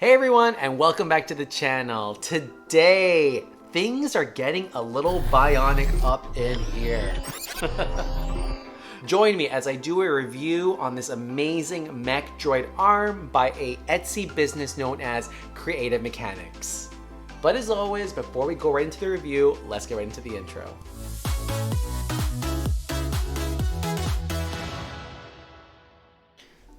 Hey everyone, and welcome back to the channel. Today, things are getting a little bionic up in here. Join me as I do a review on this amazing mech droid arm by a Etsy business known as Creative Mechanics. But as always, before we go right into the review, let's get right into the intro.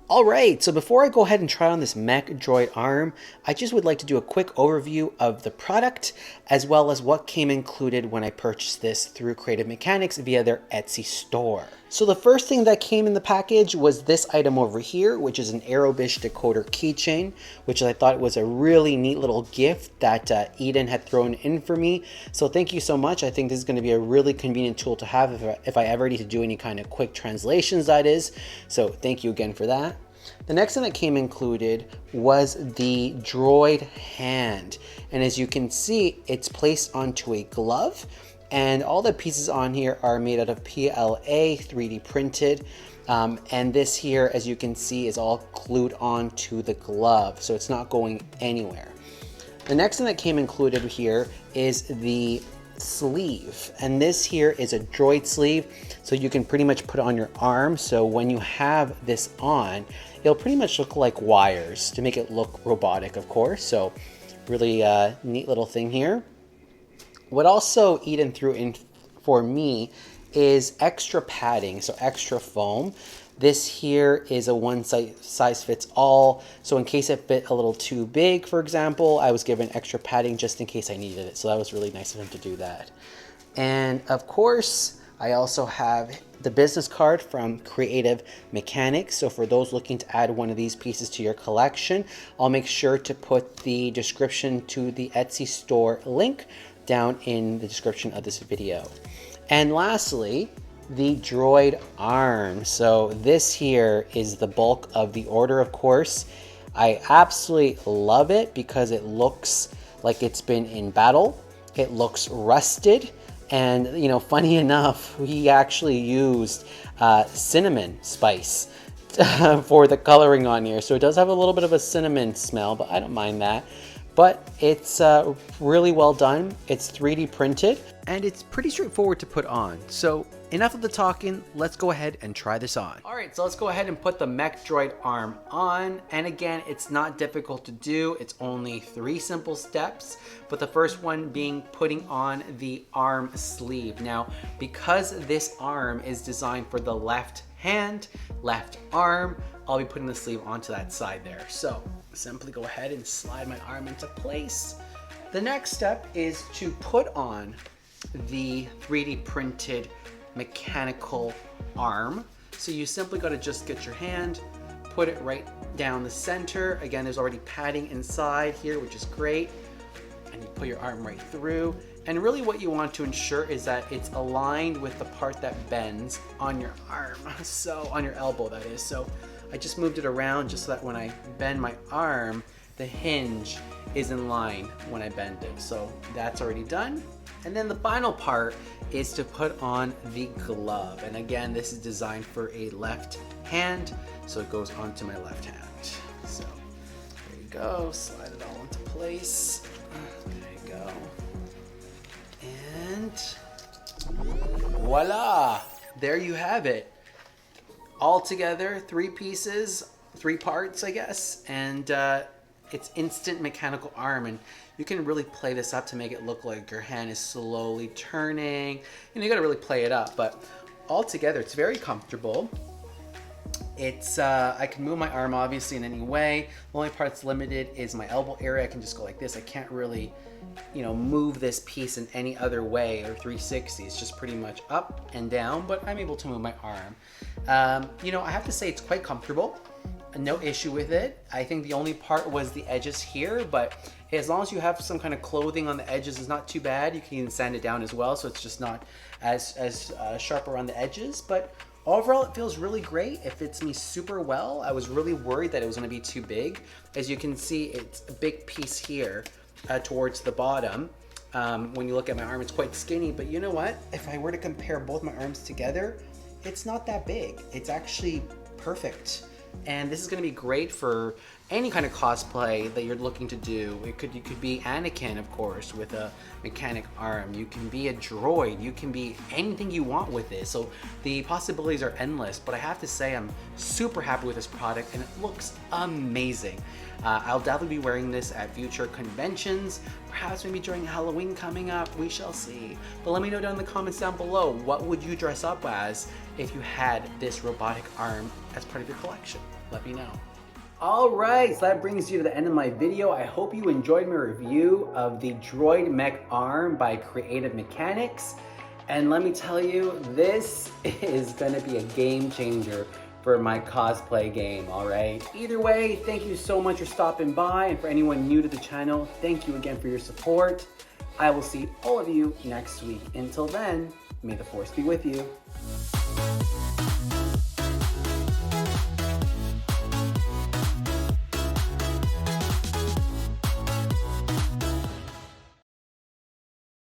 Alright, so before I go ahead and try on this mech droid arm, I just would like to do a quick overview of the product, as well as what came included when I purchased this through Creative Mechanics via their Etsy store. So the first thing that came in the package was this item over here, which is an Aerobish decoder keychain, which I thought was a really neat little gift that Eden had thrown in for me. So thank you so much. I think this is going to be a really convenient tool to have if I ever need to do any kind of quick translations, that is. So thank you again for that. The next thing that came included was the droid hand. And as you can see, it's placed onto a glove. And all the pieces on here are made out of PLA 3D printed. And this here, as you can see, is all glued onto the glove. So it's not going anywhere. The next thing that came included here is the sleeve. And this here is a droid sleeve. So you can pretty much put it on your arm. So when you have this on, it'll pretty much look like wires to make it look robotic, of course. So really neat little thing here. What also Eden threw in for me is extra padding, so extra foam. This here is a one size fits all. So in case it fit a little too big, for example, I was given extra padding just in case I needed it. So that was really nice of him to do that. And of course, I also have the business card from Creative Mechanics. So for those looking to add one of these pieces to your collection, I'll make sure to put the description to the Etsy store link down in the description of this video. And lastly, the droid arm. So this here is the bulk of the order, of course. I absolutely love it because it looks like it's been in battle. It looks rusted. And, you know, funny enough, we actually used cinnamon spice for the coloring on here. So it does have a little bit of a cinnamon smell, but I don't mind that. But it's really well done. It's 3D printed and it's pretty straightforward to put on. So enough of the talking, let's go ahead and try this on. All right, so let's go ahead and put the mech droid arm on. And again, it's not difficult to do. It's only 3 simple steps, but the first one being putting on the arm sleeve. Now, because this arm is designed for the left hand, left arm, I'll be putting the sleeve onto that side there. So simply go ahead and slide my arm into place. The next step is to put on the 3D printed mechanical arm. So you simply got to just get your hand, put it right down the center. Again, there's already padding inside here, which is great. And you put your arm right through. And really what you want to ensure is that it's aligned with the part that bends on your arm. So on your elbow, that is. So I just moved it around just so that when I bend my arm, the hinge is in line when I bend it. So that's already done. And then the final part is to put on the glove. And again, this is designed for a left hand, so it goes onto my left hand. So there you go, slide it all into place. There you go. And voila, there you have it. All together, 3 pieces, 3 parts, I guess. And it's instant mechanical arm, and you can really play this up to make it look like your hand is slowly turning. You gotta really play it up, but all together, it's very comfortable. It's I can move my arm obviously in any way. The only part that's limited is my elbow area. I can just go like this. I can't really, move this piece in any other way or 360. It's just pretty much up and down, but I'm able to move my arm. I have to say it's quite comfortable. No issue with it. I think the only part was the edges here, but as long as you have some kind of clothing on the edges, it's not too bad. You can even sand it down as well, so it's just not as sharp around the edges. But overall, it feels really great. It fits me super well. I was really worried that it was going to be too big. As you can see, it's a big piece here towards the bottom. When you look at my arm, it's quite skinny, but you know what? If I were to compare both my arms together, it's not that big. It's actually perfect. And this is going to be great for any kind of cosplay that you're looking to do. You could be Anakin, of course, with a mechanic arm. You can be a droid. You can be anything you want with this. So the possibilities are endless, but I have to say I'm super happy with this product and it looks amazing. I'll definitely be wearing this at future conventions, perhaps maybe during Halloween coming up, we shall see. But let me know down in the comments down below, what would you dress up as if you had this robotic arm as part of your collection? Let me know. Alright, so that brings you to the end of my video. I hope you enjoyed my review of the Droid Mech Arm by Creative Mechanics. And let me tell you, this is going to be a game changer for my cosplay game, alright? Either way, thank you so much for stopping by, and for anyone new to the channel, thank you again for your support. I will see all of you next week. Until then, may the Force be with you.